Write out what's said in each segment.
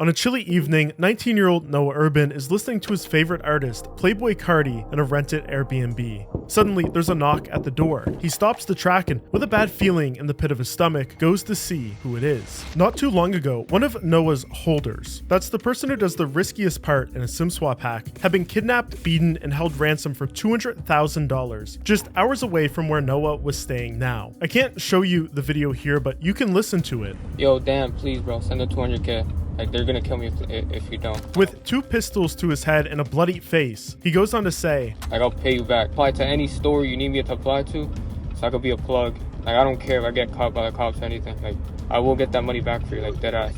On a chilly evening, 19-year-old Noah Urban is listening to his favorite artist, Playboi Carti, in a rented Airbnb. Suddenly, there's a knock at the door. He stops the track and, with a bad feeling in the pit of his stomach, goes to see who it is. Not too long ago, one of Noah's holders, that's the person who does the riskiest part in a SIM swap hack, had been kidnapped, beaten, and held ransom for $200,000, just hours away from where Noah was staying now. I can't show you the video here, but you can listen to it. Yo, damn, please, bro, send the 200K. Like, they're gonna kill me if you don't. With 2 pistols to his head and a bloody face, he goes on to say, like, I'll pay you back. Apply to any store you need me to apply to, so I could be a plug. Like, I don't care if I get caught by the cops or anything. Like, I will get that money back for you, like, dead ass.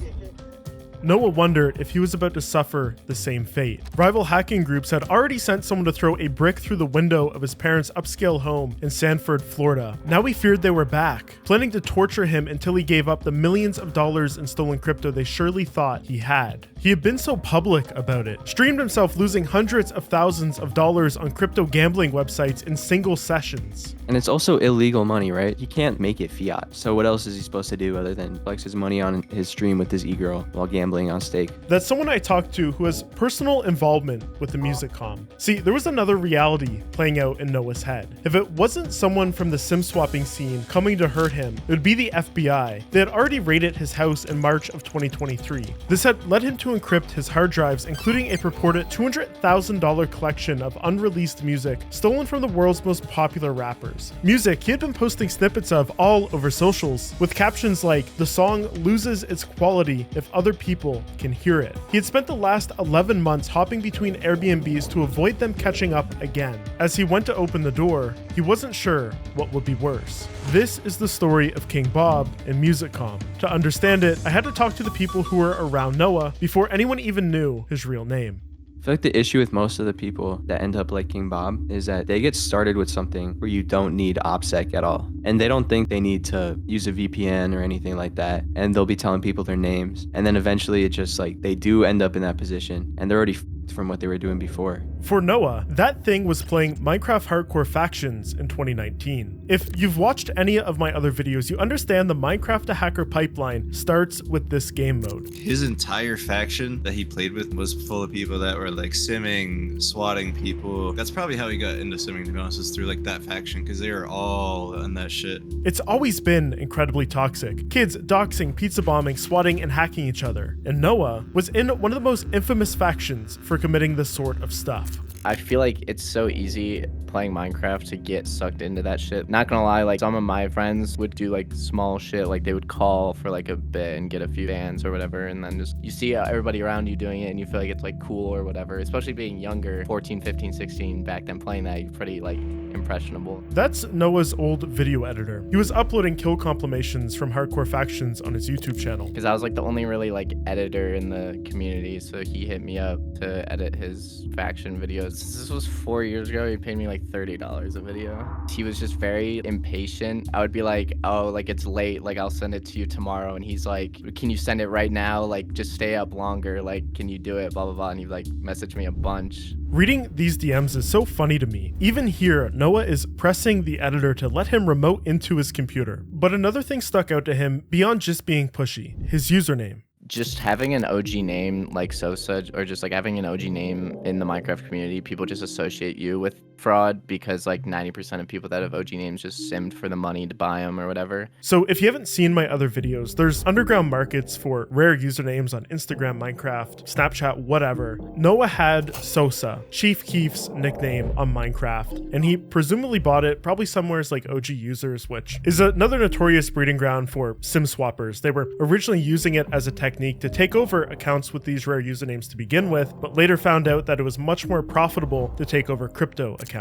Noah wondered if he was about to suffer the same fate. Rival hacking groups had already sent someone to throw a brick through the window of his parents' upscale home in Sanford, Florida. Now he feared they were back, planning to torture him until he gave up the millions of dollars in stolen crypto they surely thought he had. He had been so public about it, streamed himself losing hundreds of thousands of dollars on crypto gambling websites in single sessions. And it's also illegal money, right? He can't make it fiat. So what else is he supposed to do other than flex his money on his stream with his e-girl while gambling on stake? That's someone I talked to who has personal involvement with the music comm. See, there was another reality playing out in Noah's head. If it wasn't someone from the SIM swapping scene coming to hurt him, it would be the FBI. They had already raided his house in March of 2023. This had led him to encrypt his hard drives, including a purported $200,000 collection of unreleased music stolen from the world's most popular rappers. Music he had been posting snippets of all over socials, with captions like, "The song loses its quality if other people can hear it." He had spent the last 11 months hopping between Airbnbs to avoid them catching up again. As he went to open the door, he wasn't sure what would be worse. This is the story of King Bob and MusicCom. To understand it, I had to talk to the people who were around Noah before anyone even knew his real name. I feel like the issue with most of the people that end up like King Bob is that they get started with something where you don't need OPSEC at all. And they don't think they need to use a VPN or anything like that. And they'll be telling people their names. And then eventually it's just like they do end up in that position and they're already from what they were doing before. For Noah, that thing was playing Minecraft Hardcore Factions in 2019. If you've watched any of my other videos, you understand the Minecraft to hacker pipeline starts with this game mode. His entire faction that he played with was full of people that were like simming, swatting people. That's probably how he got into simming, to be honest, is through like that faction, because they were all on that shit. It's always been incredibly toxic. Kids doxing, pizza bombing, swatting, and hacking each other. And Noah was in one of the most infamous factions for committing this sort of stuff. I feel like it's so easy playing Minecraft to get sucked into that shit. Not gonna lie, like some of my friends would do like small shit, like they would call for like a bit and get a few fans or whatever, and then just you see everybody around you doing it and you feel like it's like cool or whatever, especially being younger, 14, 15, 16, back then playing that, you're pretty like impressionable. That's Noah's old video editor. He was uploading kill compilations from Hardcore Factions on his YouTube channel. Because I was like the only really like editor in the community, so he hit me up to edit his faction videos. This was 4 years ago. He paid me like $30 a video. He was just very impatient. I would be like, oh, like it's late, like I'll send it to you tomorrow, and he's like, can you send it right now? Like just stay up longer, like can you do it, blah blah blah. And he like messaged me a bunch. Reading these DMs is so funny to me. Even here, Noah is pressing the editor to let him remote into his computer. But another thing stuck out to him beyond just being pushy: his username. Just having an OG name like Sosa, or just like having an OG name in the Minecraft community, people just associate you with fraud because like 90% of people that have OG names just simmed for the money to buy them or whatever. So if you haven't seen my other videos, there's underground markets for rare usernames on Instagram, Minecraft, Snapchat, whatever. Noah had Sosa, Chief Keef's nickname on Minecraft, and he presumably bought it probably somewhere as like OG users, which is another notorious breeding ground for sim swappers. They were originally using it as a technique to take over accounts with these rare usernames to begin with, but later found out that it was much more profitable to take over crypto accounts.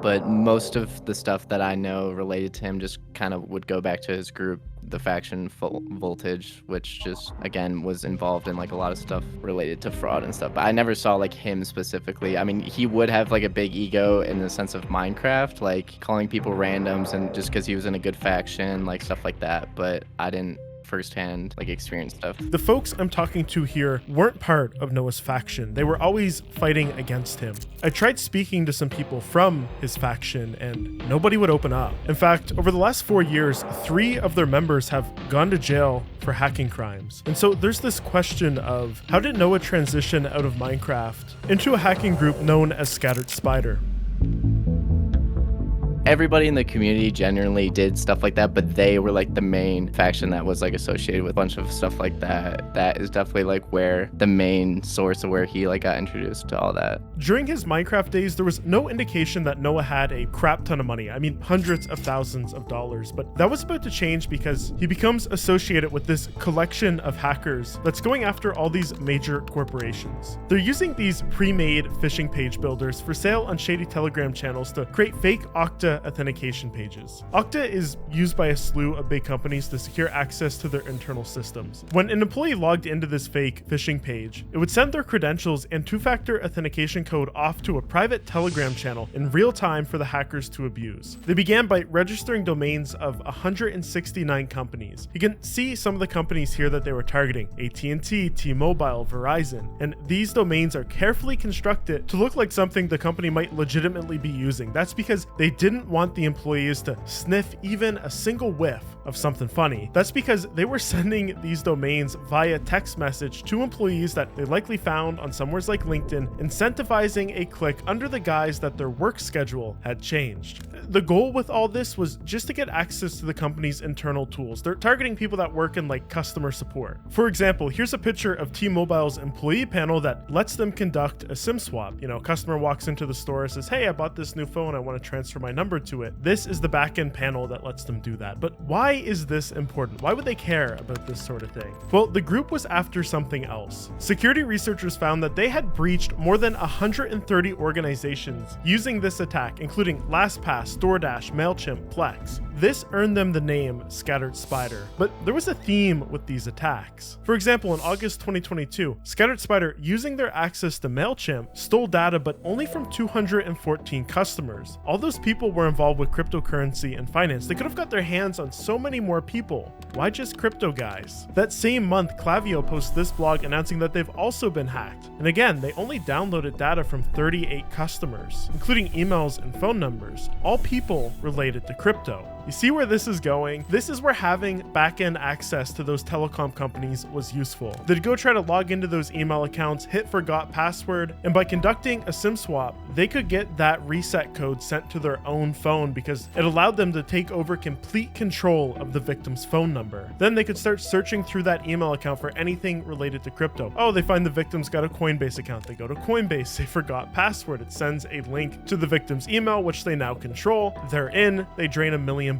But most of the stuff that I know related to him just kind of would go back to his group, the faction Voltage, which just again was involved in like a lot of stuff related to fraud and stuff. But I never saw like him specifically. I mean, he would have like a big ego in the sense of Minecraft, like calling people randoms and just because he was in a good faction, like stuff like that. But I didn't firsthand like experience stuff. The folks I'm talking to here weren't part of Noah's faction. They were always fighting against him. I tried speaking to some people from his faction and nobody would open up. In fact, over the last 4 years, 3 of their members have gone to jail for hacking crimes. And so there's this question of how did Noah transition out of Minecraft into a hacking group known as Scattered Spider? Everybody in the community generally did stuff like that, but they were like the main faction that was like associated with a bunch of stuff like that. That is definitely like where the main source of where he like got introduced to all that. During his Minecraft days, there was no indication that Noah had a crap ton of money. I mean, hundreds of thousands of dollars, but that was about to change because he becomes associated with this collection of hackers that's going after all these major corporations. They're using these pre-made phishing page builders for sale on shady Telegram channels to create fake Okta authentication pages. Okta is used by a slew of big companies to secure access to their internal systems. When an employee logged into this fake phishing page, it would send their credentials and two-factor authentication code off to a private Telegram channel in real time for the hackers to abuse. They began by registering domains of 169 companies. You can see some of the companies here that they were targeting: AT&T, T-Mobile, Verizon, and these domains are carefully constructed to look like something the company might legitimately be using. That's because they didn't want the employees to sniff even a single whiff of something funny. That's because they were sending these domains via text message to employees that they likely found on somewheres like LinkedIn, incentivizing a click under the guise that their work schedule had changed. The goal with all this was just to get access to the company's internal tools. They're targeting people that work in like customer support. For example, here's a picture of T-Mobile's employee panel that lets them conduct a SIM swap. You know, a customer walks into the store and says, "Hey, I bought this new phone. I want to transfer my number to it." This is the backend panel that lets them do that. But why is this important? Why would they care about this sort of thing? Well, the group was after something else. Security researchers found that they had breached more than 130 organizations using this attack, including LastPass, DoorDash, MailChimp, Plex. This earned them the name Scattered Spider. But there was a theme with these attacks. For example, in August 2022, Scattered Spider, using their access to MailChimp, stole data but only from 214 customers. All those people were involved with cryptocurrency and finance. They could have got their hands on so many more people. Why just crypto guys? That same month, Klaviyo posts this blog announcing that they've also been hacked. And again, they only downloaded data from 38 customers, including emails and phone numbers, all people related to crypto. You see where this is going? This is where having back-end access to those telecom companies was useful. They'd go try to log into those email accounts, hit forgot password, and by conducting a SIM swap, they could get that reset code sent to their own phone because it allowed them to take over complete control of the victim's phone number. Then they could start searching through that email account for anything related to crypto. Oh, they find the victim's got a Coinbase account. They go to Coinbase, they forgot password. It sends a link to the victim's email, which they now control. They're in, they drain $1 million.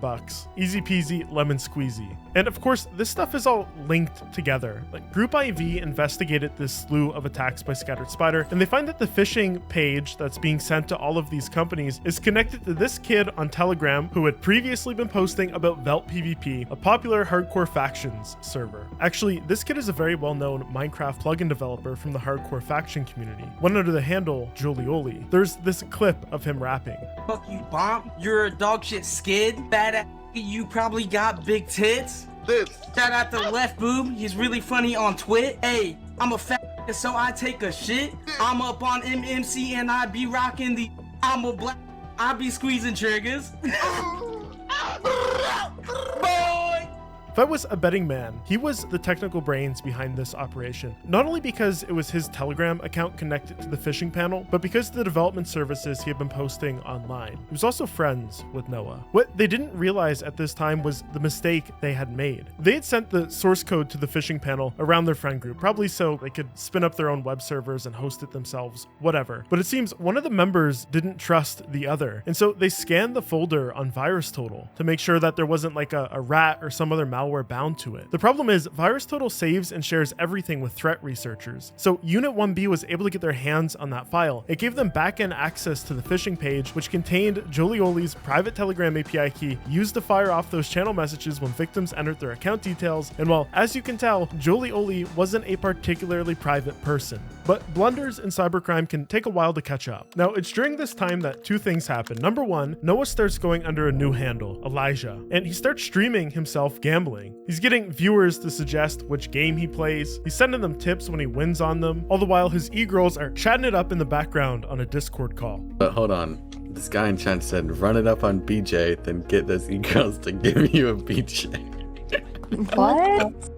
Easy peasy, lemon squeezy. And of course, this stuff is all linked together. Like Group IV investigated this slew of attacks by Scattered Spider, and they find that the phishing page that's being sent to all of these companies is connected to this kid on Telegram who had previously been posting about Vert PvP, a popular hardcore factions server. Actually, this kid is a very well-known Minecraft plugin developer from the hardcore faction community. Went under the handle Jolioli. There's this clip of him rapping. Fuck you, bomb. You're a dog shit skid. Bad ass. You probably got big tits. Shout out to Left Boob. He's really funny on Twit. Hey, I'm a fat so I take a shit. I'm up on MMC and I be rocking the. I'm a black. I be squeezing triggers. Boy. If I was a betting man, he was the technical brains behind this operation. Not only because it was his Telegram account connected to the phishing panel, but because of the development services he had been posting online. He was also friends with Noah. What they didn't realize at this time was the mistake they had made. They had sent the source code to the phishing panel around their friend group, probably so they could spin up their own web servers and host it themselves, whatever. But it seems one of the members didn't trust the other, and so they scanned the folder on VirusTotal to make sure that there wasn't like a rat or some other malware bound to it. The problem is VirusTotal saves and shares everything with threat researchers. So Unit 1B was able to get their hands on that file. It gave them backend access to the phishing page, which contained Jolioli's private Telegram API key used to fire off those channel messages when victims entered their account details. And well, as you can tell, Jolioli wasn't a particularly private person. but blunders in cybercrime can take a while to catch up. Now, it's during this time that two things happen. Number one, Noah starts going under a new handle, Elijah, and he starts streaming himself gambling. He's getting viewers to suggest which game he plays. He's sending them tips when he wins on them, all the while his e-girls are chatting it up in the background on a Discord call. But hold on. This guy in chat said, run it up on BJ, then get those e-girls to give you a BJ. What?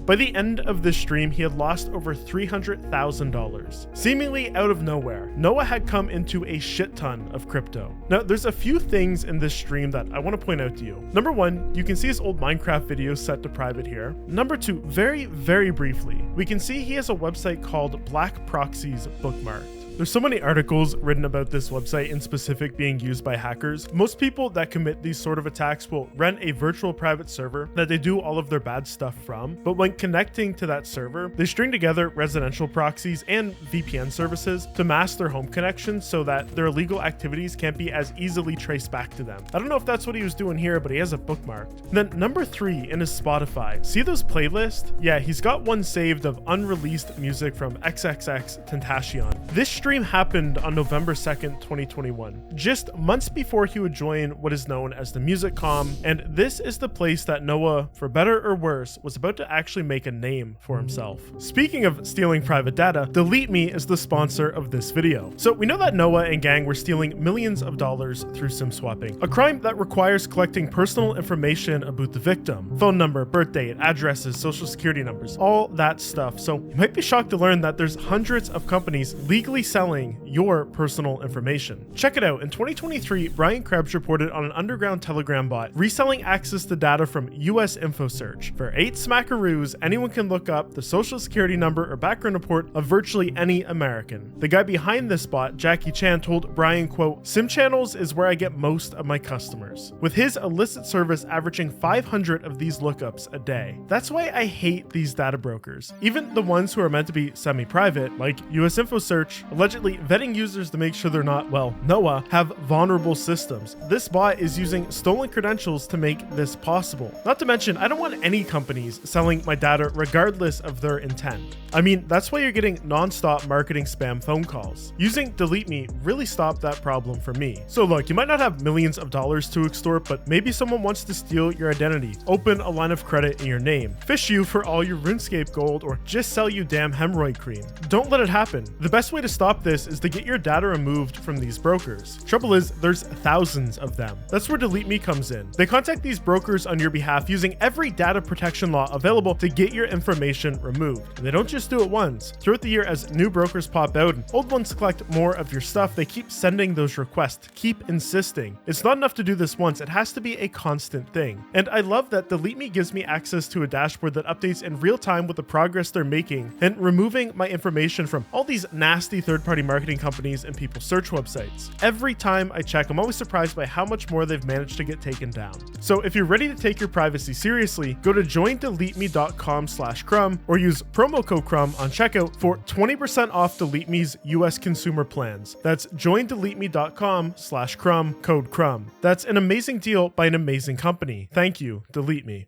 By the end of this stream, he had lost over $300,000. Seemingly out of nowhere, Noah had come into a shit ton of crypto. Now, there's a few things in this stream that I want to point out to you. Number one, you can see his old Minecraft videos set to private here. Number two, very, very briefly, we can see he has a website called Black Proxies bookmarked. There's so many articles written about this website in specific being used by hackers. Most people that commit these sort of attacks will rent a virtual private server that they do all of their bad stuff from. But when connecting to that server, they string together residential proxies and VPN services to mask their home connections so that their illegal activities can't be as easily traced back to them. I don't know if that's what he was doing here, but he has it bookmarked. Then number three in his Spotify. See those playlists? Yeah, he's got one saved of unreleased music from XXX Tentacion. This stream happened on November 2nd, 2021, just months before he would join what is known as the Music Com, and this is the place that Noah, for better or worse, was about to actually make a name for himself. Speaking of stealing private data, Delete Me is the sponsor of this video. So we know that Noah and gang were stealing millions of dollars through SIM swapping, a crime that requires collecting personal information about the victim, phone number, birth date, addresses, social security numbers, all that stuff. So you might be shocked to learn that there's hundreds of companies legally selling your personal information. Check it out. In 2023, Brian Krebs reported on an underground Telegram bot reselling access to data from US InfoSearch. For 8 smackaroos, anyone can look up the social security number or background report of virtually any American. The guy behind this bot, Jackie Chan, told Brian, quote, "Sim channels is where I get most of my customers," with his illicit service averaging 500 of these lookups a day. That's why I hate these data brokers. Even the ones who are meant to be semi-private, like US InfoSearch, allegedly vetting users to make sure they're not, well, Noah, have vulnerable systems. This bot is using stolen credentials to make this possible. Not to mention, I don't want any companies selling my data regardless of their intent. I mean, that's why you're getting non-stop marketing spam phone calls. Using Delete Me really stopped that problem for me. So look, you might not have millions of dollars to extort, but maybe someone wants to steal your identity, open a line of credit in your name, fish you for all your RuneScape gold, or just sell you damn hemorrhoid cream. Don't let it happen. The best way to stop this is to get your data removed from these brokers. Trouble is, there's thousands of them. That's where Delete Me comes in. They contact these brokers on your behalf using every data protection law available to get your information removed. And they don't just do it once. Throughout the year, as new brokers pop out and old ones collect more of your stuff, they keep sending those requests, keep insisting. It's not enough to do this once, it has to be a constant thing. And I love that Delete Me gives me access to a dashboard that updates in real time with the progress they're making and removing my information from all these nasty third-party marketing companies and people's search websites. Every time I check, I'm always surprised by how much more they've managed to get taken down. So if you're ready to take your privacy seriously, go to joindeleteme.com/crumb or use promo code crumb on checkout for 20% off Delete Me's US consumer plans. That's joindeleteme.com/crumb, code crumb. That's an amazing deal by an amazing company. Thank you, Delete Me.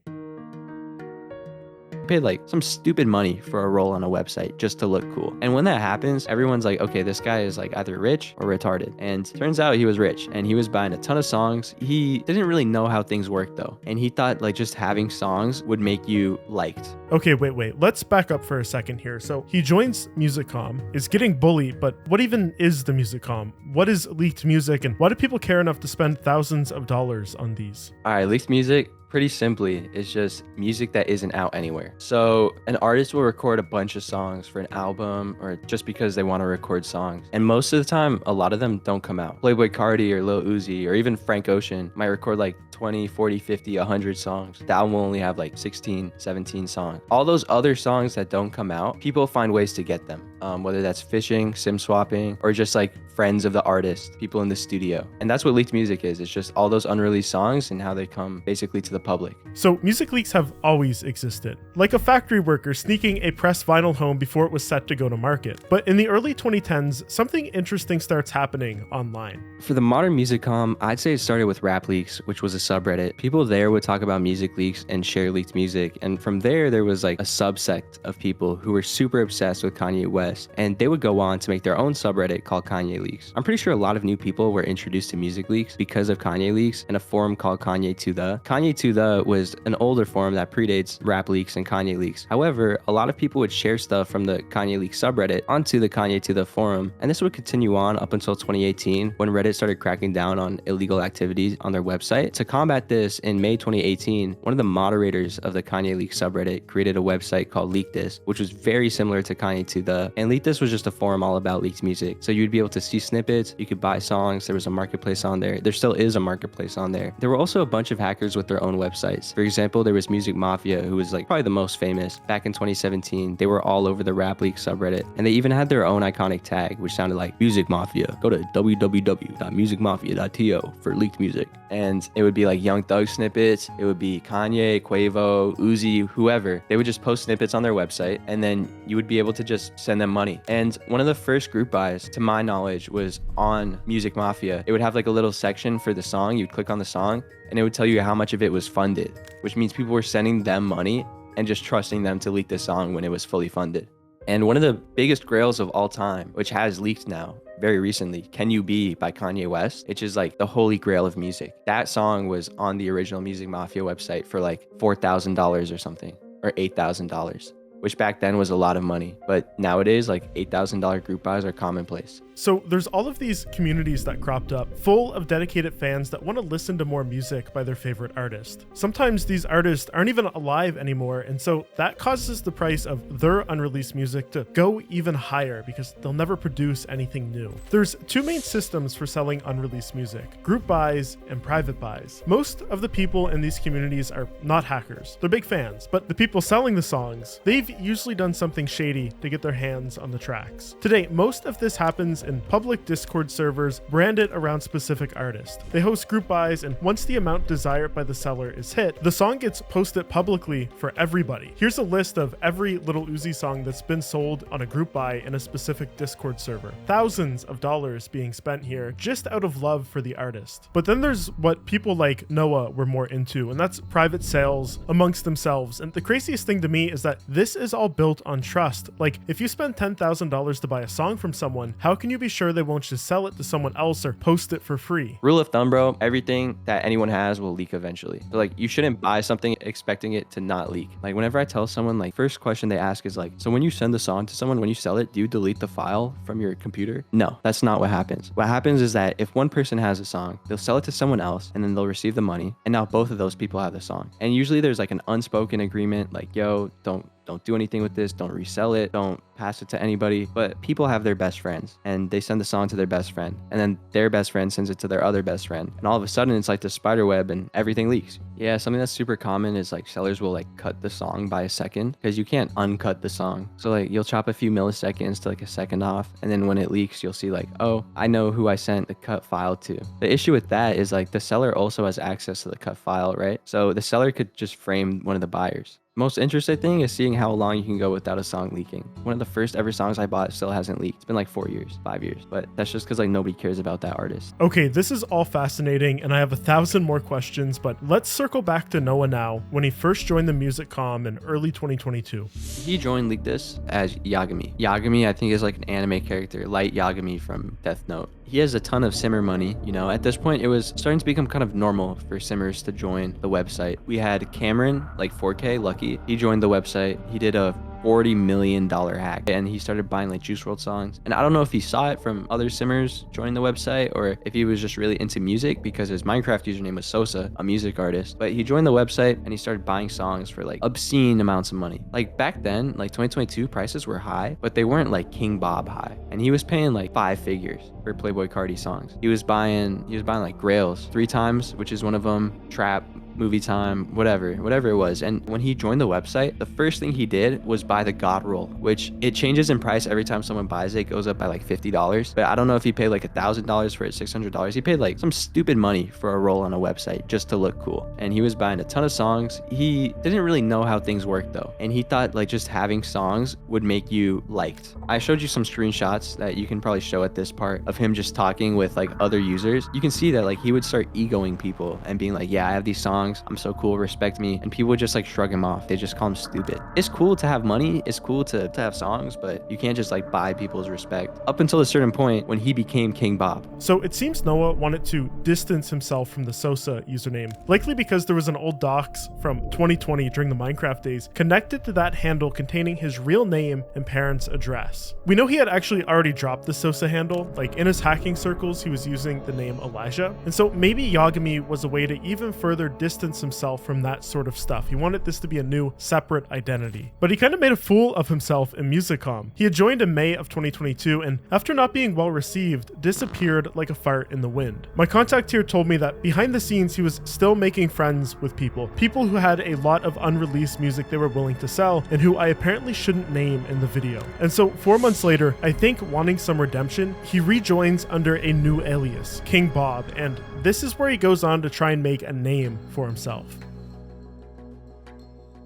Paid like some stupid money for a role on a website just to look cool. And when that happens, everyone's like, okay, this guy is like either rich or retarded. And turns out he was rich and he was buying a ton of songs. He didn't really know how things work though. And he thought like just having songs would make you liked. Okay, wait. Let's back up for a second here. So he joins Musicom, is getting bullied, but what even is the Musicom? What is leaked music and why do people care enough to spend thousands of dollars on these? All right, leaked music. Pretty simply, it's just music that isn't out anywhere. So an artist will record a bunch of songs for an album or just because they want to record songs. And most of the time, a lot of them don't come out. Playboi Carti or Lil Uzi or even Frank Ocean might record like 20, 40, 50, 100 songs. The album will only have like 16, 17 songs. All those other songs that don't come out, people find ways to get them. Whether that's phishing, SIM swapping, or just like friends of the artist, people in the studio. And that's what leaked music is. It's just all those unreleased songs and how they come basically to the public. So music leaks have always existed, like a factory worker sneaking a pressed vinyl home before it was set to go to market. But in the early 2010s, something interesting starts happening online. For the modern Musicom, I'd say it started with Rap Leaks, which was a subreddit. People there would talk about music leaks and share leaked music. And from there was like a subsect of people who were super obsessed with Kanye West West, and they would go on to make their own subreddit called Kanye Leaks. I'm pretty sure a lot of new people were introduced to music leaks because of Kanye Leaks in a forum called Kanye to the. Kanye to the was an older forum that predates rap leaks and Kanye Leaks. However, a lot of people would share stuff from the Kanye Leaks subreddit onto the Kanye to the forum, and this would continue on up until 2018 when Reddit started cracking down on illegal activities on their website. To combat this, in May 2018, one of the moderators of the Kanye Leaks subreddit created a website called Leak This, which was very similar to Kanye to the, and Leak This was just a forum all about leaked music. So you'd be able to see snippets, you could buy songs, there was a marketplace on there. There still is a marketplace on there. There were also a bunch of hackers with their own websites. For example, there was Music Mafia, who was like probably the most famous. Back in 2017, they were all over the Rap Leak subreddit, and they even had their own iconic tag, which sounded like Music Mafia. Go to www.musicmafia.to for leaked music. And it would be like Young Thug snippets, it would be Kanye, Quavo, Uzi, whoever. They would just post snippets on their website, and then you would be able to just send them money. And one of the first group buys, to my knowledge, was on Music Mafia. It would have like a little section for the song. You'd click on the song, and it would tell you how much of it was funded, which means people were sending them money and just trusting them to leak the song when it was fully funded. And one of the biggest grails of all time, which has leaked now very recently, Can You Be by Kanye West, which is like the holy grail of music. That song was on the original Music Mafia website for like $4,000 or something, or $8,000, which back then was a lot of money. But nowadays, like $8,000 group buys are commonplace. So there's all of these communities that cropped up, full of dedicated fans that want to listen to more music by their favorite artist. Sometimes these artists aren't even alive anymore, and so that causes the price of their unreleased music to go even higher because they'll never produce anything new. There's two main systems for selling unreleased music: group buys and private buys. Most of the people in these communities are not hackers. They're big fans, but the people selling the songs, they've usually done something shady to get their hands on the tracks. Today, most of this happens in public Discord servers branded around specific artists. They host group buys, and once the amount desired by the seller is hit, the song gets posted publicly for everybody. Here's a list of every Lil Uzi song that's been sold on a group buy in a specific Discord server. Thousands of dollars being spent here just out of love for the artist. But then there's what people like Noah were more into, and that's private sales amongst themselves. And the craziest thing to me is that this is all built on trust. Like, if you spend $10,000 to buy a song from someone, how can you be sure they won't just sell it to someone else or post it for free? Rule of thumb, bro, everything that anyone has will leak eventually. So like, you shouldn't buy something expecting it to not leak. Like, whenever I tell someone, like, first question they ask is like, so when you send the song to someone, when you sell it, do you delete the file from your computer? No, that's not what happens. What happens is that if one person has a song, they'll sell it to someone else, and then they'll receive the money, and now both of those people have the song. And usually there's like an unspoken agreement, like, yo, don't do anything with this, don't resell it, don't pass it to anybody. But people have their best friends, and they send the song to their best friend, and then their best friend sends it to their other best friend, and all of a sudden it's like the spider web and everything leaks. Yeah, something that's super common is like sellers will like cut the song by a second, because you can't uncut the song. So like, you'll chop a few milliseconds to like a second off, and then when it leaks, you'll see like, oh, I know who I sent the cut file to. The issue with that is like, the seller also has access to the cut file, right? So the seller could just frame one of the buyers. Most interesting thing is seeing how long you can go without a song leaking. One of the first ever songs I bought still hasn't leaked. It's been like 4 years, 5 years, but that's just because like nobody cares about that artist. Okay, this is all fascinating, and I have 1,000 more questions, but let's circle back to Noah now, when he first joined the music comm in early 2022. He joined Leak This as Yagami. Yagami, I think, is like an anime character, Light Yagami from Death Note. He has a ton of simmer money. You know, at this point, it was starting to become kind of normal for simmers to join the website. We had Cameron, like 4K, Lucky. He joined the website. He did a $40 million hack, and he started buying like Juice WRLD songs. And I don't know if he saw it from other simmers joining the website, or if he was just really into music, because his Minecraft username was Sosa, a music artist. But he joined the website and he started buying songs for like obscene amounts of money. Like back then, like 2022, prices were high, but they weren't like King Bob high. And he was paying like 5 figures for Playboi Carti songs. He was buying like Grails 3 times, which is one of them, Trap, Movie Time, whatever it was. And when he joined the website, the first thing he did was buy the God roll, which it changes in price every time someone buys it. It goes up by like $50, but I don't know if he paid like $1,000 for it, $600. He paid like some stupid money for a roll on a website just to look cool. And he was buying a ton of songs. He didn't really know how things worked though, and he thought like just having songs would make you liked. I showed you some screenshots that you can probably show at this part of him just talking with like other users. You can see that like he would start egoing people and being like, yeah, I have these songs, songs. I'm so cool, respect me. And people would just like shrug him off. They just call him stupid. It's cool to have money. It's cool to have songs, but you can't just like buy people's respect. Up until a certain point when he became King Bob. So it seems Noah wanted to distance himself from the Sosa username, likely because there was an old docs from 2020 during the Minecraft days connected to that handle containing his real name and parents' address. We know he had actually already dropped the Sosa handle, like in his hacking circles he was using the name Elijah, and so maybe Yagami was a way to even further distance himself from that sort of stuff. He wanted this to be a new, separate identity. But he kind of made a fool of himself in Musicom. He had joined in May of 2022, and after not being well received, disappeared like a fart in the wind. My contact here told me that behind the scenes he was still making friends with people who had a lot of unreleased music they were willing to sell, and who I apparently shouldn't name in the video. And so 4 months later, I think wanting some redemption, he rejoins under a new alias, King Bob, and this is where he goes on to try and make a name for himself.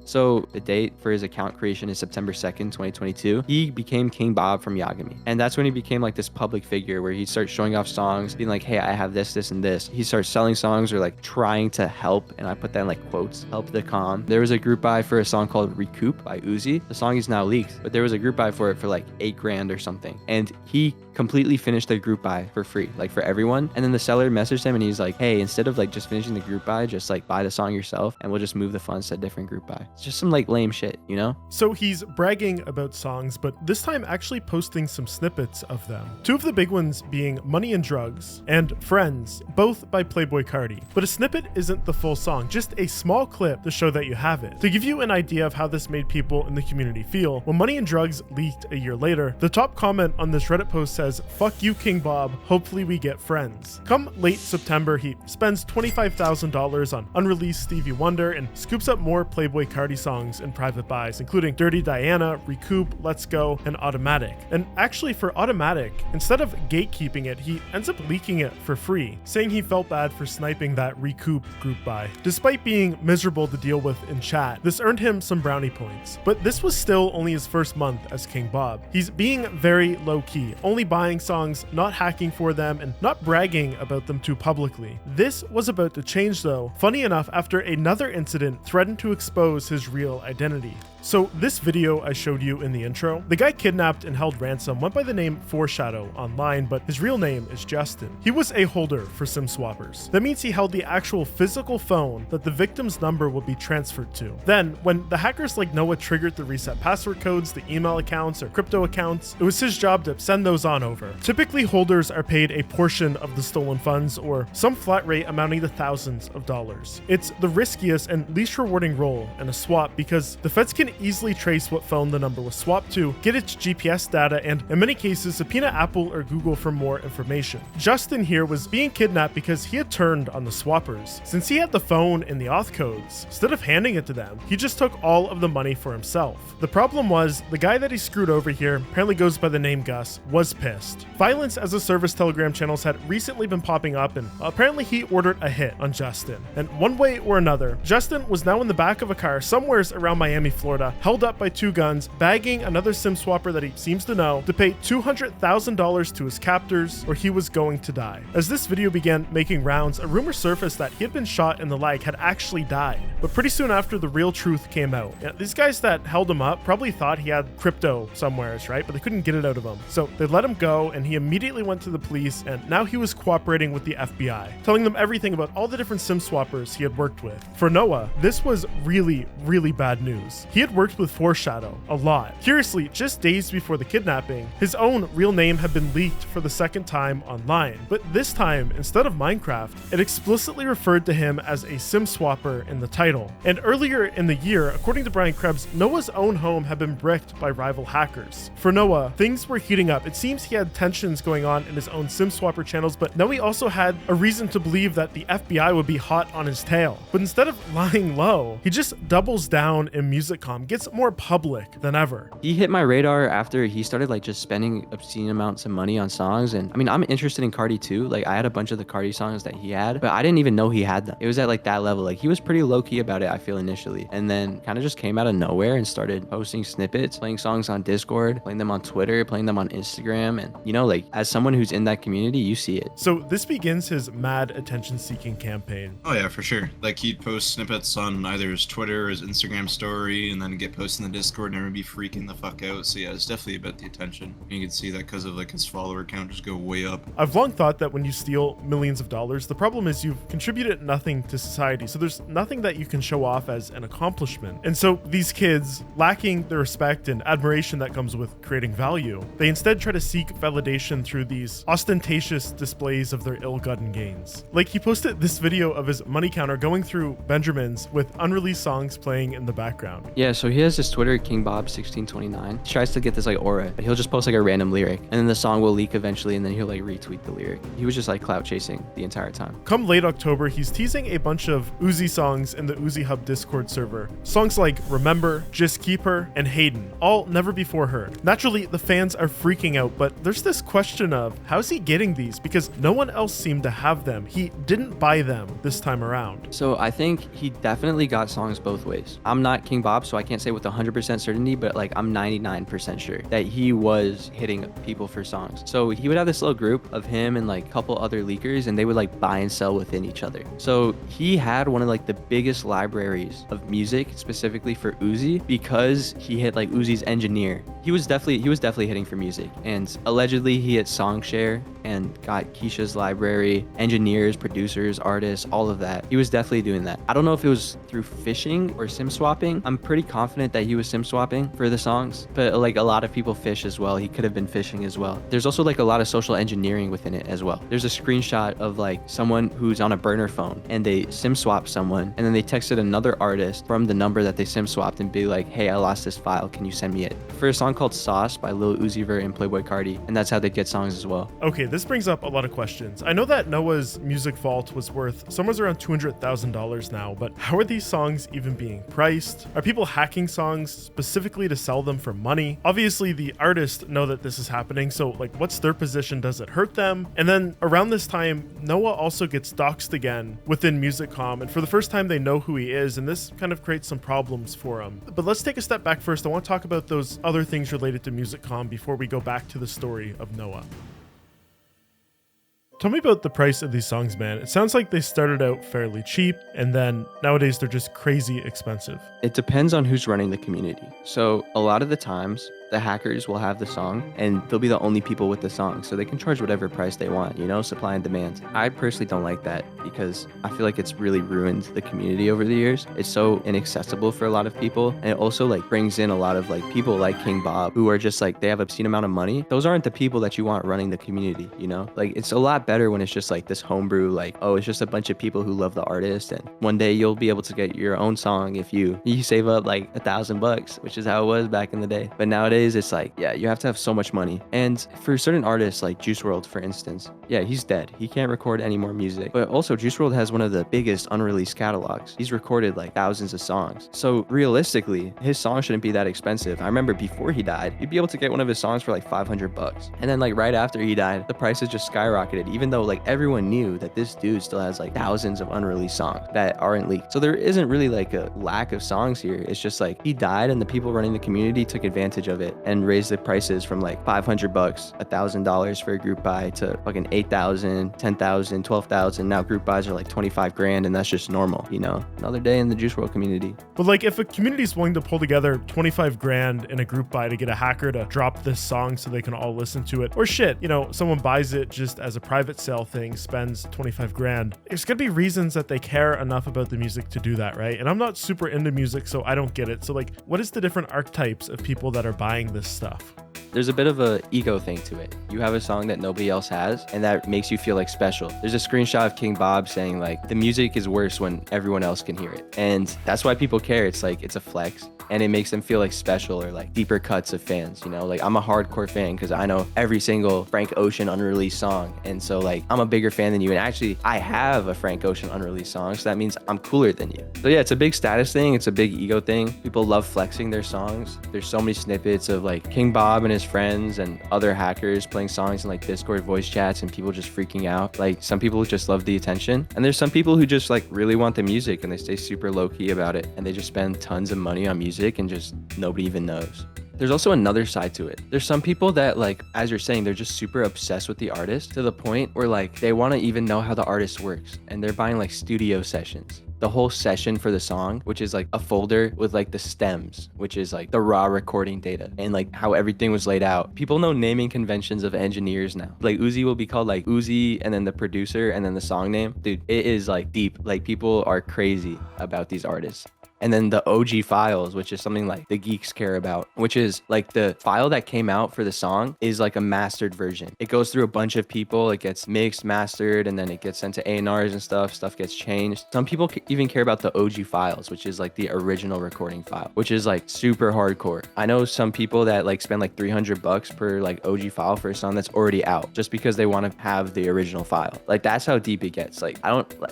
So the date for his account creation is September 2nd, 2022. He became King Bob from Yagami. And that's when he became like this public figure where he starts showing off songs, being like, hey, I have this, this, and this. He starts selling songs or like trying to help, and I put that in like quotes, help the calm. There was a group buy for a song called Recoup by Uzi. The song is now leaked, but there was a group buy for it for like $8,000 or something. And he completely finished the group buy for free, like for everyone. And then the seller messaged him and he's like, hey, instead of like just finishing the group buy, just like buy the song yourself and we'll just move the funds to a different group buy. It's just some like lame shit, you know? So he's bragging about songs, but this time actually posting some snippets of them. Two of the big ones being Money and Drugs and Friends, both by Playboi Carti. But a snippet isn't the full song, just a small clip to show that you have it. To give you an idea of how this made people in the community feel, when Money and Drugs leaked a year later, the top comment on this Reddit post says, fuck you, King Bob, hopefully we get friends. Come late September, he spends $25,000 on unreleased Stevie Wonder and scoops up more Playboi Carti songs in private buys, including Dirty Diana, Recoup, Let's Go, and Automatic. And actually for Automatic, instead of gatekeeping it, he ends up leaking it for free, saying he felt bad for sniping that Recoup group buy. Despite being miserable to deal with in chat, this earned him some brownie points. But this was still only his first month as King Bob. He's being very low-key, only buying songs, not hacking for them, and not bragging about them too publicly. This was about to change though, funny enough, after another incident threatened to expose his real identity. So this video I showed you in the intro, the guy kidnapped and held ransom went by the name Foreshadow online, but his real name is Justin. He was a holder for SIM swappers. That means he held the actual physical phone that the victim's number would be transferred to. Then, when the hackers like Noah triggered the reset password codes, the email accounts, or crypto accounts, it was his job to send those on over. Typically, holders are paid a portion of the stolen funds or some flat rate amounting to thousands of dollars. It's the riskiest and least rewarding role in a swap because the feds can easily trace what phone the number was swapped to, get its GPS data, and in many cases subpoena Apple or Google for more information. Justin here was being kidnapped because he had turned on the swappers. Since he had the phone and the auth codes, instead of handing it to them, he just took all of the money for himself. The problem was, the guy that he screwed over here, apparently goes by the name Gus, was pissed. Violence as a Service Telegram channels had recently been popping up, and apparently he ordered a hit on Justin. And one way or another, Justin was now in the back of a car somewheres around Miami, Florida, held up by two guns, bagging another SIM swapper that he seems to know to pay $200,000 to his captors or he was going to die. As this video began making rounds, a rumor surfaced that he had been shot and the like had actually died. But pretty soon after, the real truth came out. These guys that held him up probably thought he had crypto somewheres, right? But they couldn't get it out of him. So they let him go and he immediately went to the police, and now he was cooperating with the FBI, telling them everything about all the different SIM swappers he had worked with. For Noah, this was really, really bad news. He had worked with Foreshadow a lot. Curiously, just days before the kidnapping, his own real name had been leaked for the second time online. But this time, instead of Minecraft, it explicitly referred to him as a SIM swapper in the title. And earlier in the year, according to Brian Krebs, Noah's own home had been bricked by rival hackers. For Noah, things were heating up. It seems he had tensions going on in his own SIM swapper channels, but now he also had a reason to believe that the FBI would be hot on his tail. But instead of lying low, he just doubles down in music comments com gets more public than ever. He hit my radar after he started like just spending obscene amounts of money on songs. And I mean, I'm interested in Carti too. Like I had a bunch of the Carti songs that he had, but I didn't even know he had them. It was at like that level. Like he was pretty low key about it, I feel, initially. And then kind of just came out of nowhere and started posting snippets, playing songs on Discord, playing them on Twitter, playing them on Instagram. And you know, like as someone who's in that community, you see it. So this begins his mad attention-seeking campaign. Oh yeah, for sure. Like he'd post snippets on either his Twitter or his Instagram story and then get posted in the Discord and everyone be freaking the fuck out. So yeah, it's definitely about the attention. You can see that because of like his follower count just go way up. I've long thought that when you steal millions of dollars, the problem is you've contributed nothing to society. So there's nothing that you can show off as an accomplishment. And so these kids, lacking the respect and admiration that comes with creating value, they instead try to seek validation through these ostentatious displays of their ill-gotten gains. Like he posted this video of his money counter going through Benjamin's with unreleased songs playing in the background. Yeah, so he has this Twitter, KingBob1629. He tries to get this like aura, but he'll just post like a random lyric, and then the song will leak eventually, and then he'll like retweet the lyric. He was just like clout chasing the entire time. Come late October, he's teasing a bunch of Uzi songs in the Uzi Hub Discord server. Songs like Remember, Just Keep Her, and Hayden, all never before heard. Naturally, the fans are freaking out, but there's this question of how's he getting these? Because no one else seemed to have them. He didn't buy them this time around. So I think he definitely got songs both ways. I'm not King Bob, so I can't say with 100% certainty, but like I'm 99% sure that he was hitting people for songs. So he would have this little group of him and like a couple other leakers, and they would like buy and sell within each other. So he had one of like the biggest libraries of music specifically for Uzi because he hit like Uzi's engineer. He was definitely hitting for music, and allegedly he hit Songshare and got Keisha's library, engineers, producers, artists, all of that. He was definitely doing that. I don't know if it was through phishing or sim swapping. I'm pretty confident that he was sim swapping for the songs, but like a lot of people fish as well. He could have been phishing as well. There's also like a lot of social engineering within it as well. There's a screenshot of like someone who's on a burner phone and they sim swap someone, and then they texted another artist from the number that they sim swapped and be like, hey, I lost this file, can you send me it? For a song called Sauce by Lil Uzi Vert and Playboi Carti, and that's how they get songs as well. Okay, this brings up a lot of questions. I know that Noah's music vault was worth somewhere around $200,000 now, but how are these songs even being priced? Are people hacking songs specifically to sell them for money? Obviously, the artists know that this is happening, so like, what's their position? Does it hurt them? And then around this time, Noah also gets doxxed again within MusicCom, and for the first time, they know who he is, and this kind of creates some problems for him. But let's take a step back first. I want to talk about those other things related to MusicCom before we go back to the story of Noah. Tell me about the price of these songs, man. It sounds like they started out fairly cheap, and then nowadays they're just crazy expensive. It depends on who's running the community. So a lot of the times, the hackers will have the song and they'll be the only people with the song, so they can charge whatever price they want, you know, supply and demand. I personally don't like that because I feel like it's really ruined the community over the years. It's so inaccessible for a lot of people, and it also like brings in a lot of like people like King Bob who are just like, they have obscene amount of money. Those aren't the people that you want running the community, you know? Like it's a lot better when it's just like this homebrew, like, oh, it's just a bunch of people who love the artist, and one day you'll be able to get your own song if you save up like $1,000, which is how it was back in the day. But nowadays it's like, yeah, you have to have so much money. And for certain artists like Juice WRLD, for instance, yeah, he's dead. He can't record any more music. But also Juice WRLD has one of the biggest unreleased catalogs. He's recorded like thousands of songs. So realistically, his song shouldn't be that expensive. I remember before he died, you'd be able to get one of his songs for like $500. And then like right after he died, the prices just skyrocketed, even though like everyone knew that this dude still has like thousands of unreleased songs that aren't leaked. So there isn't really like a lack of songs here. It's just like he died and the people running the community took advantage of it and raised the prices from like $500, $1,000 for a group buy to fucking 8,000, 10,000, 12,000. Now group buys are like 25 grand, and that's just normal, you know? Another day in the Juice WRLD community. But like, if a community is willing to pull together 25 grand in a group buy to get a hacker to drop this song so they can all listen to it, or shit, you know, someone buys it just as a private sale thing, spends 25 grand, there's gonna be reasons that they care enough about the music to do that, right? And I'm not super into music, so I don't get it. So like, what is the different archetypes of people that are buying this stuff? there's a bit of a ego thing to it. You have a song that nobody else has, and that makes you feel like special. There's a screenshot of King Bob saying like, the music is worse when everyone else can hear it. And that's why people care. It's like, it's a flex. And it makes them feel like special or like deeper cuts of fans, you know? Like I'm a hardcore fan because I know every single Frank Ocean unreleased song. And so like, I'm a bigger fan than you. And actually, I have a Frank Ocean unreleased song, so that means I'm cooler than you. So yeah, it's a big status thing. It's a big ego thing. People love flexing their songs. There's so many snippets of like King Bob and his friends and other hackers playing songs in like Discord voice chats and people just freaking out. Like some people just love the attention. And there's some people who just like really want the music and they stay super low key about it. And they just spend tons of money on music and just nobody even knows. There's also another side to it. There's some people that like, as you're saying, they're just super obsessed with the artist to the point where like they want to even know how the artist works. And they're buying like studio sessions. The whole session for the song, which is like a folder with like the stems, which is like the raw recording data and like how everything was laid out. People know naming conventions of engineers now. Like Uzi will be called like Uzi and then the producer and then the song name. Dude, it is like deep. Like people are crazy about these artists. And then the OG files, which is something like the geeks care about, which is like the file that came out for the song is like a mastered version. It goes through a bunch of people, it gets mixed, mastered, and then it gets sent to A&Rs and stuff gets changed. Some people even care about the OG files, which is like the original recording file, which is like super hardcore. I know some people that like spend like $300 per like OG file for a song that's already out just because they want to have the original file. Like that's how deep it gets. Like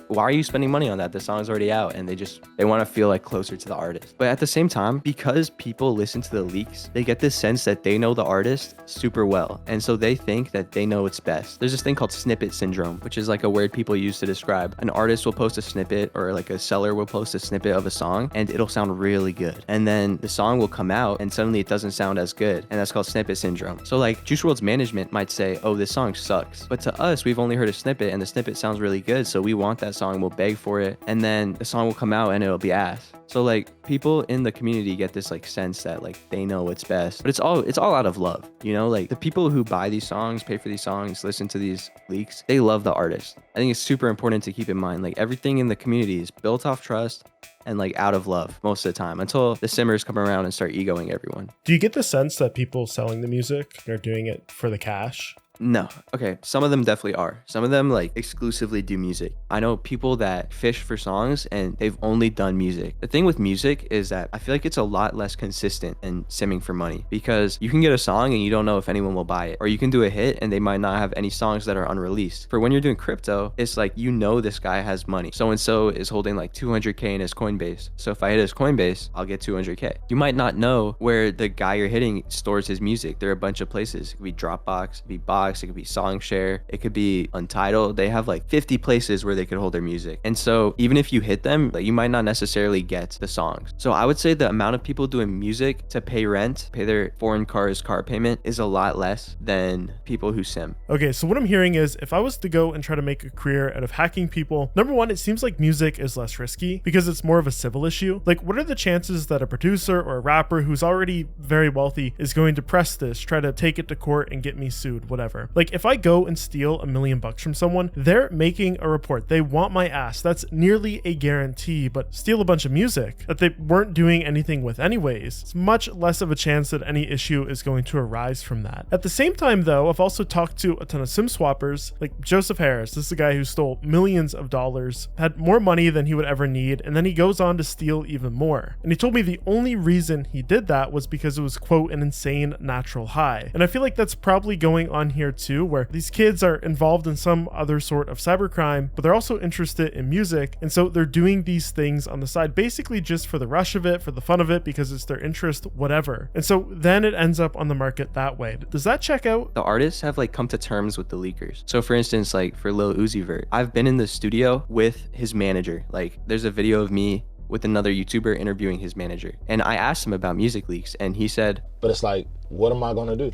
why are you spending money on that? The song is already out and they want to feel like closer to the artist. But at the same time, because people listen to the leaks, they get this sense that they know the artist super well. And so they think that they know it's best. There's this thing called snippet syndrome, which is like a word people use to describe. An artist will post a snippet or like a seller will post a snippet of a song and it'll sound really good. And then the song will come out and suddenly it doesn't sound as good. And that's called snippet syndrome. So like Juice WRLD's management might say, oh, this song sucks. But to us, we've only heard a snippet and the snippet sounds really good. So we want that song, we'll beg for it. And then the song will come out and it'll be ass. So like people in the community get this like sense that like they know what's best, but it's all out of love, you know? Like the people who buy these songs, pay for these songs, listen to these leaks, they love the artist. I think it's super important to keep in mind, like everything in the community is built off trust and like out of love most of the time until the simmers come around and start egoing everyone. Do you get the sense that people selling the music are doing it for the cash? No. Okay. Some of them definitely are. Some of them like exclusively do music. I know people that fish for songs and they've only done music. The thing with music is that I feel like it's a lot less consistent than simming for money because you can get a song and you don't know if anyone will buy it, or you can do a hit and they might not have any songs that are unreleased. For when you're doing crypto, it's like, you know, this guy has money. So-and-so is holding like 200K in his Coinbase. So if I hit his Coinbase, I'll get 200K. You might not know where the guy you're hitting stores his music. There are a bunch of places. It could be Dropbox, it could be Box, it could be Songshare, it could be Untitled. They have like 50 places where they could hold their music. And so even if you hit them, like, you might not necessarily get the songs. So I would say the amount of people doing music to pay rent, pay their foreign car's car payment is a lot less than people who sim. Okay, so what I'm hearing is if I was to go and try to make a career out of hacking people, number one, it seems like music is less risky because it's more of a civil issue. Like, what are the chances that a producer or a rapper who's already very wealthy is going to press this, try to take it to court and get me sued, whatever? Like, if I go and steal $1 million from someone, they're making a report. They want my ass. That's nearly a guarantee. But steal a bunch of music that they weren't doing anything with anyways, it's much less of a chance that any issue is going to arise from that. At the same time, though, I've also talked to a ton of sim swappers, like Joseph Harris. This is a guy who stole millions of dollars, had more money than he would ever need, and then he goes on to steal even more. And he told me the only reason he did that was because it was, quote, an insane natural high. And I feel like that's probably going on here too, where these kids are involved in some other sort of cybercrime, but they're also interested in music, and so they're doing these things on the side basically just for the rush of it, for the fun of it, because it's their interest, whatever. And so then it ends up on the market that way. Does that check out? The artists have like come to terms with the leakers. So for instance, like for Lil Uzi Vert, I've been in the studio with his manager. Like there's a video of me with another YouTuber interviewing his manager, and I asked him about music leaks and he said, but it's like, what am I gonna do?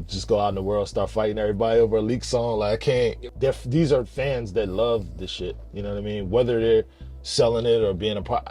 Just go out in the world, start fighting everybody over a leak song? Like, I can't. These are fans that love this shit. You know what I mean? Whether they're selling it or being a part.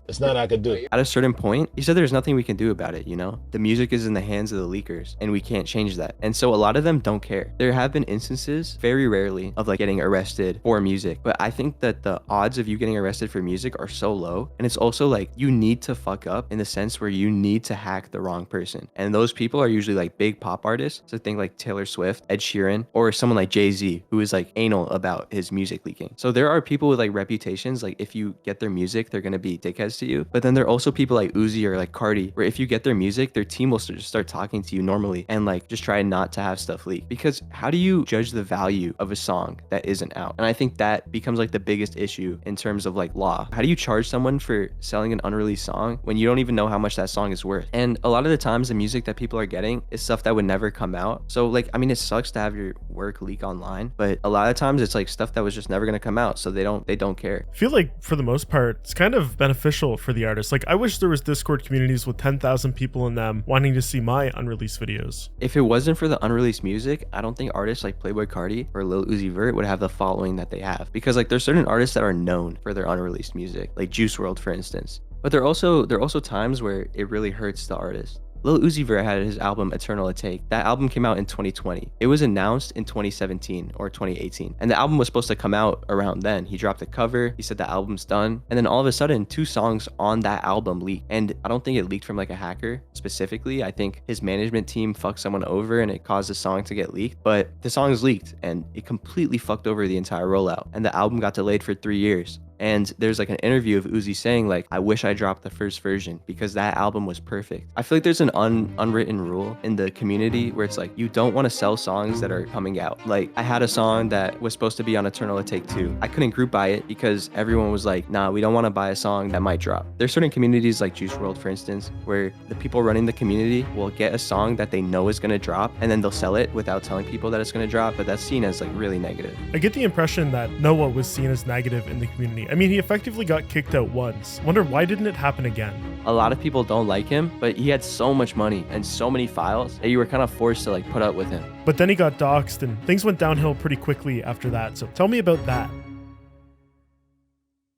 It's nothing I could do. At a certain point, he said there's nothing we can do about it, you know? The music is in the hands of the leakers and we can't change that. And so a lot of them don't care. There have been instances, very rarely, of like getting arrested for music. But I think that the odds of you getting arrested for music are so low. And it's also like you need to fuck up in the sense where you need to hack the wrong person. And those people are usually like big pop artists. So think like Taylor Swift, Ed Sheeran, or someone like Jay-Z who is like anal about his music leaking. So there are people with like reputations, like if you get their music, they're gonna be dickheads to you. But then there are also people like Uzi or like Carti, where if you get their music, their team will just start talking to you normally and like just try not to have stuff leak. Because how do you judge the value of a song that isn't out? And I think that becomes like the biggest issue in terms of like law. How do you charge someone for selling an unreleased song when you don't even know how much that song is worth? And a lot of the times the music that people are getting is stuff that would never come out. So like, I mean, it sucks to have your work leak online, but a lot of times it's like stuff that was just never gonna come out. So they don't care. I feel like for the most part, it's kind of beneficial for the artists. Like I wish there was Discord communities with 10,000 people in them wanting to see my unreleased videos. If it wasn't for the unreleased music, I don't think artists like Playboi Carti or Lil Uzi Vert would have the following that they have. Because like there's certain artists that are known for their unreleased music, like Juice WRLD for instance. But there are also times where it really hurts the artist. Lil Uzi Vert had his album Eternal Atake. That album came out in 2020. It was announced in 2017 or 2018. And the album was supposed to come out around then. He dropped a cover. He said the album's done. And then all of a sudden, 2 songs on that album leaked. And I don't think it leaked from like a hacker specifically. I think his management team fucked someone over and it caused the song to get leaked. But the songs leaked and it completely fucked over the entire rollout. And the album got delayed for 3 years. And there's like an interview of Uzi saying like, I wish I dropped the first version because that album was perfect. I feel like there's an unwritten rule in the community where it's like, you don't want to sell songs that are coming out. Like I had a song that was supposed to be on Eternal Atake 2. I couldn't group buy it because everyone was like, nah, we don't want to buy a song that might drop. There's certain communities like Juice WRLD, for instance, where the people running the community will get a song that they know is going to drop and then they'll sell it without telling people that it's going to drop. But that's seen as like really negative. I get the impression that Noah was seen as negative in the community. I mean, he effectively got kicked out once. Wonder why didn't it happen again? A lot of people don't like him, but he had so much money and so many files that you were kind of forced to like put up with him. But then he got doxxed and things went downhill pretty quickly after that. So tell me about that.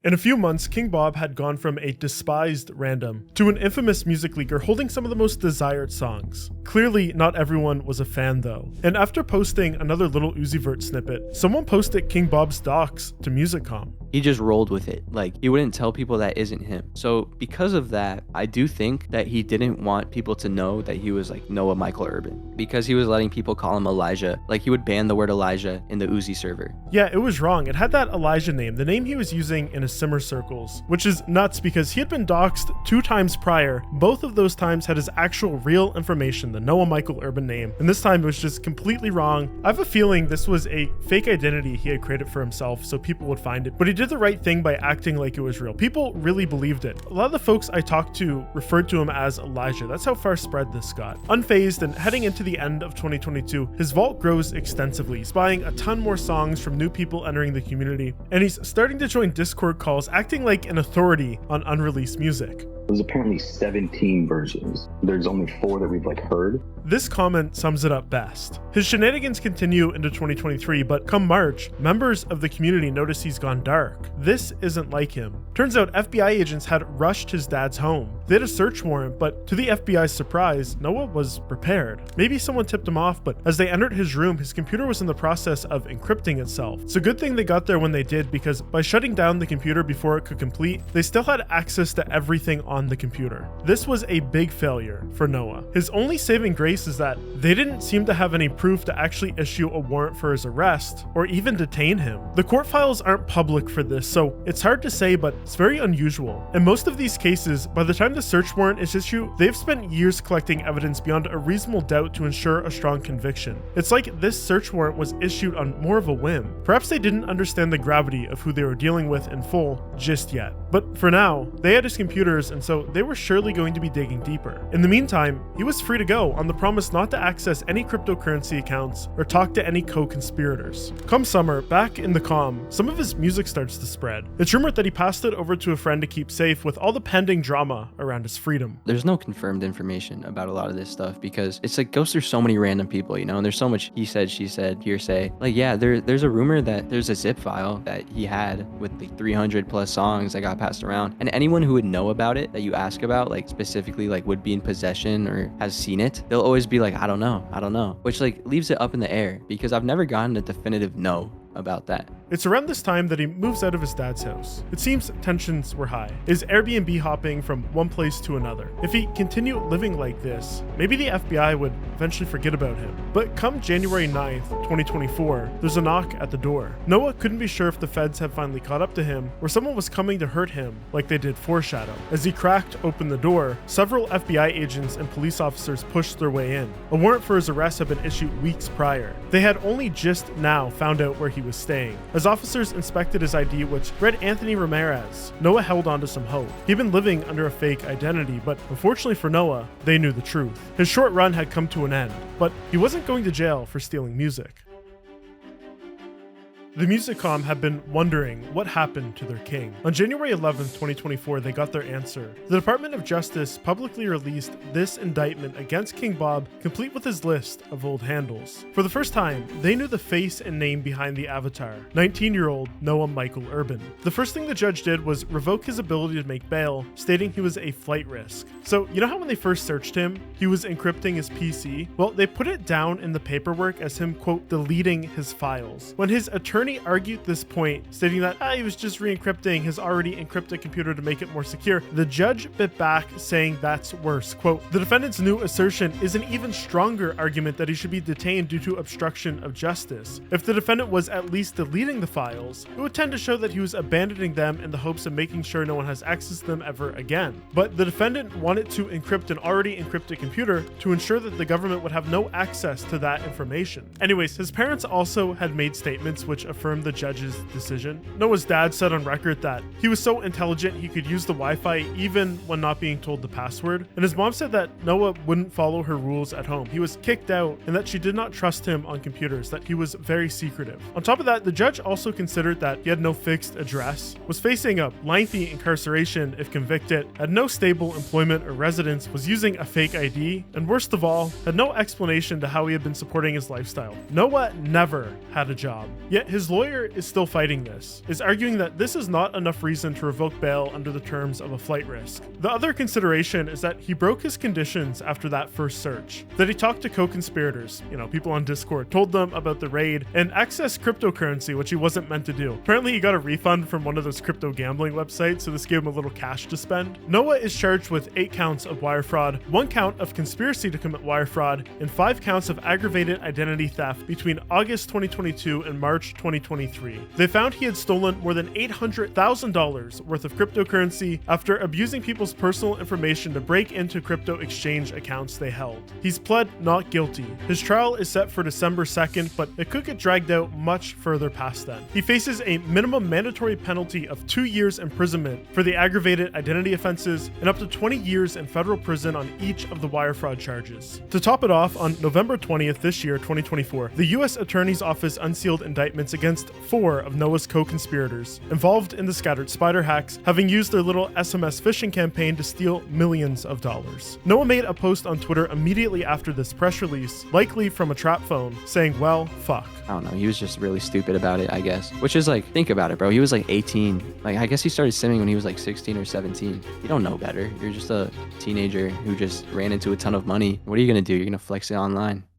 In a few months, King Bob had gone from a despised random to an infamous music leaker holding some of the most desired songs. Clearly, not everyone was a fan though. And after posting another Lil Uzi Vert snippet, someone posted King Bob's docs to MusicCom. He just rolled with it. Like, he wouldn't tell people that isn't him. So because of that, I do think that he didn't want people to know that he was like Noah Michael Urban, because he was letting people call him Elijah. Like, he would ban the word Elijah in the Uzi server. Yeah, it was wrong. It had that Elijah name, the name he was using in his simmer circles, which is nuts because he had been doxxed 2 times prior. Both of those times had his actual real information, the Noah Michael Urban name, and this time it was just completely wrong. I have a feeling this was a fake identity he had created for himself so people would find it, but he did the right thing by acting like it was real. People really believed it. A lot of the folks I talked to referred to him as Elijah. That's how far spread this got. Unfazed and heading into the end of 2022, his vault grows extensively. He's buying a ton more songs from new people entering the community, and he's starting to join Discord calls, acting like an authority on unreleased music. There's apparently 17 versions. There's only 4 that we've heard. This comment sums it up best. His shenanigans continue into 2023, but come March, members of the community notice he's gone dark. This isn't like him. Turns out FBI agents had rushed his dad's home. They had a search warrant, but to the FBI's surprise, Noah was prepared. Maybe someone tipped him off, but as they entered his room, his computer was in the process of encrypting itself. It's a good thing they got there when they did, because by shutting down the computer before it could complete, they still had access to everything on the computer. This was a big failure for Noah. His only saving grace is that they didn't seem to have any proof to actually issue a warrant for his arrest or even detain him. The court files aren't public for this, so it's hard to say, but it's very unusual. In most of these cases, by the time the search warrant is issued, they've spent years collecting evidence beyond a reasonable doubt to ensure a strong conviction. It's like this search warrant was issued on more of a whim. Perhaps they didn't understand the gravity of who they were dealing with in full just yet. But for now, they had his computers, and so they were surely going to be digging deeper. In the meantime, he was free to go on the promise not to access any cryptocurrency accounts or talk to any co-conspirators. Come summer, back in the comm, some of his music starts to spread. It's rumored that he passed it over to a friend to keep safe with all the pending drama around his freedom. There's no confirmed information about a lot of this stuff because it's like goes through so many random people, and there's so much he said, she said, hearsay. Like, yeah, there's a rumor that there's a zip file that he had with the 300 plus songs that got passed around, and anyone who would know about it that you ask about, like specifically like would be in possession or has seen it, they'll always be like, I don't know, which like leaves it up in the air because I've never gotten a definitive no about that. It's around this time that he moves out of his dad's house. It seems tensions were high. Is Airbnb hopping from one place to another? If he continued living like this, maybe the FBI would eventually forget about him. But come January 9th, 2024, there's a knock at the door. Noah couldn't be sure if the feds had finally caught up to him or someone was coming to hurt him like they did Foreshadow. As he cracked open the door, several FBI agents and police officers pushed their way in. A warrant for his arrest had been issued weeks prior. They had only just now found out where he was staying. As officers inspected his ID, which read Anthony Ramirez, Noah held on to some hope. He'd been living under a fake identity, but unfortunately for Noah, they knew the truth. His short run had come to an end, but he wasn't going to jail for stealing music. The Musicom had been wondering what happened to their king. On January 11th, 2024, they got their answer. The Department of Justice publicly released this indictment against King Bob, complete with his list of old handles. For the first time, they knew the face and name behind the avatar, 19-year-old Noah Michael Urban. The first thing the judge did was revoke his ability to make bail, stating he was a flight risk. So, you know how when they first searched him, he was encrypting his PC? Well, they put it down in the paperwork as him, quote, deleting his files. When his attorney argued this point, stating that he was just re-encrypting his already encrypted computer to make it more secure, the judge bit back, saying that's worse. Quote, the defendant's new assertion is an even stronger argument that he should be detained due to obstruction of justice. If the defendant was at least deleting the files, it would tend to show that he was abandoning them in the hopes of making sure no one has access to them ever again. But the defendant wanted to encrypt an already encrypted computer to ensure that the government would have no access to that information. Anyways, his parents also had made statements which affirmed the judge's decision. Noah's dad said on record that he was so intelligent he could use the Wi-Fi even when not being told the password, and his mom said that Noah wouldn't follow her rules at home. He was kicked out and that she did not trust him on computers, that he was very secretive. On top of that, the judge also considered that he had no fixed address, was facing a lengthy incarceration if convicted, had no stable employment or residence, was using a fake ID, and worst of all, had no explanation to how he had been supporting his lifestyle. Noah never had a job. Yet his lawyer is still fighting this, is arguing that this is not enough reason to revoke bail under the terms of a flight risk. The other consideration is that he broke his conditions after that first search, that he talked to co-conspirators, people on Discord, told them about the raid, and accessed cryptocurrency, which he wasn't meant to do. Apparently he got a refund from one of those crypto gambling websites, so this gave him a little cash to spend. Noah is charged with 8 counts of wire fraud, 1 count of conspiracy to commit wire fraud, and 5 counts of aggravated identity theft between August 2022 and March 2023. They found he had stolen more than $800,000 worth of cryptocurrency after abusing people's personal information to break into crypto exchange accounts they held. He's pled not guilty. His trial is set for December 2nd, but it could get dragged out much further past then. He faces a minimum mandatory penalty of 2 years imprisonment for the aggravated identity offenses and up to 20 years in federal prison on each of the wire fraud charges. To top it off, on November 20th this year, 2024, the U.S. Attorney's Office unsealed indictments against 4 of Noah's co-conspirators involved in the scattered spider hacks, having used their little SMS phishing campaign to steal millions of dollars. Noah made a post on Twitter immediately after this press release, likely from a trap phone, saying, well, fuck. I don't know, he was just really stupid about it, I guess. Which is like, think about it, bro. He was like 18. Like, I guess he started simming when he was like 16 or 17. You don't know better. You're just a teenager who just ran into a ton of money. What are you gonna do? You're gonna flex it online.